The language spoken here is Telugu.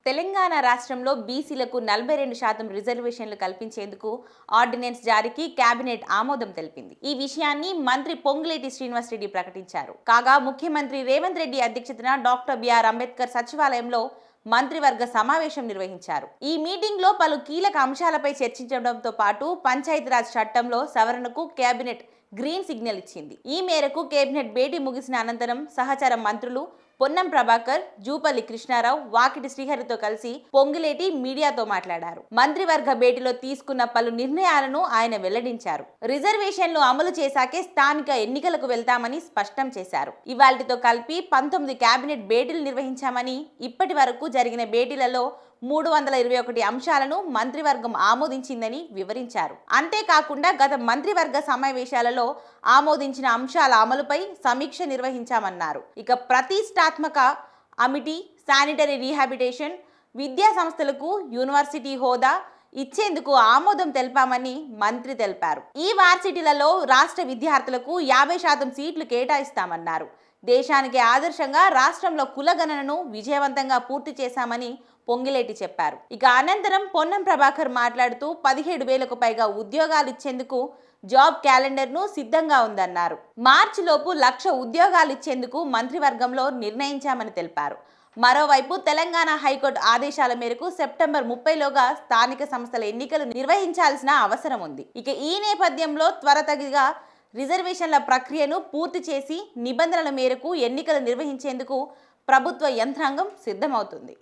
తెలంగాణ రాష్ట్రంలో బీసీలకు 42% రిజర్వేషన్లు కల్పించేందుకు ఆర్డినెన్స్ జారీకి కేబినెట్ ఆమోదం తెలిపింది. ఈ విషయాన్ని మంత్రి పొంగులేటి శ్రీనివాసరెడ్డి ప్రకటించారు. కాగా ముఖ్యమంత్రి రేవంత్ రెడ్డి అధ్యక్షతన డాక్టర్ బిఆర్ అంబేద్కర్ సచివాలయంలో మంత్రివర్గ సమావేశం నిర్వహించారు. ఈ మీటింగ్ లో పలు కీలక అంశాలపై చర్చించడంతో పాటు పంచాయతీరాజ్ చట్టంలో సవరణకు కేబినెట్ గ్రీన్ సిగ్నల్ ఇచ్చింది. ఈ మేరకు కేబినెట్ భేటీ ముగిసిన అనంతరం సహచర మంత్రులు పొన్నం ప్రభాకర్, జూపల్లి కృష్ణారావు, వాకిటి శ్రీహరితో కలిసి పొంగులేటి మీడియాతో మాట్లాడారు. మంత్రివర్గ భేటీలో తీసుకున్న పలు నిర్ణయాలను ఆయన వెల్లడించారు. రిజర్వేషన్లు అమలు చేశాకే స్థానిక ఎన్నికలకు వెళ్తామని స్పష్టం చేశారు. ఇవాల్టితో కలిపి 19 కేబినెట్ భేటీలు నిర్వహించామని, ఇప్పటి వరకు జరిగిన భేటీలలో 321 అంశాలను మంత్రివర్గం ఆమోదించిందని వివరించారు. అంతేకాకుండా గత మంత్రివర్గ సమావేశాలలో ఆమోదించిన అంశాల అమలుపై సమీక్ష నిర్వహించామన్నారు. ఇక ప్రతిష్టాత్మక అమిటీ, శానిటరీ రీహాబిటేషన్, విద్యా సంస్థలకు యూనివర్సిటీ హోదా ఇచ్చేందుకు ఆమోదం తెలిపామని మంత్రి తెలిపారు. ఈ వర్సిటీలలో రాష్ట్ర విద్యార్థులకు 50% సీట్లు కేటాయిస్తామన్నారు. దేశానికి ఆదర్శంగా రాష్ట్రంలో కులగణనను విజయవంతంగా పూర్తి చేశామని పొంగిలేటి చెప్పారు. ఇక అనంతరం పొన్నం ప్రభాకర్ మాట్లాడుతూ 17,000కు పైగా ఉద్యోగాలు ఇచ్చేందుకు జాబ్ క్యాలెండర్ను సిద్ధంగా ఉందన్నారు. మార్చిలోపు 1,00,000 ఉద్యోగాలు ఇచ్చేందుకు మంత్రివర్గంలో నిర్ణయించామని తెలిపారు. మరోవైపు తెలంగాణ హైకోర్టు ఆదేశాల మేరకు సెప్టెంబర్ 30లోగా స్థానిక సంస్థల ఎన్నికలు నిర్వహించాల్సిన అవసరం ఉంది. ఇక ఈ నేపథ్యంలో త్వరితగతిగా రిజర్వేషన్ల ప్రక్రియను పూర్తి చేసి నిబంధనల మేరకు ఎన్నికలు నిర్వహించేందుకు ప్రభుత్వ యంత్రాంగం సిద్ధమవుతుంది.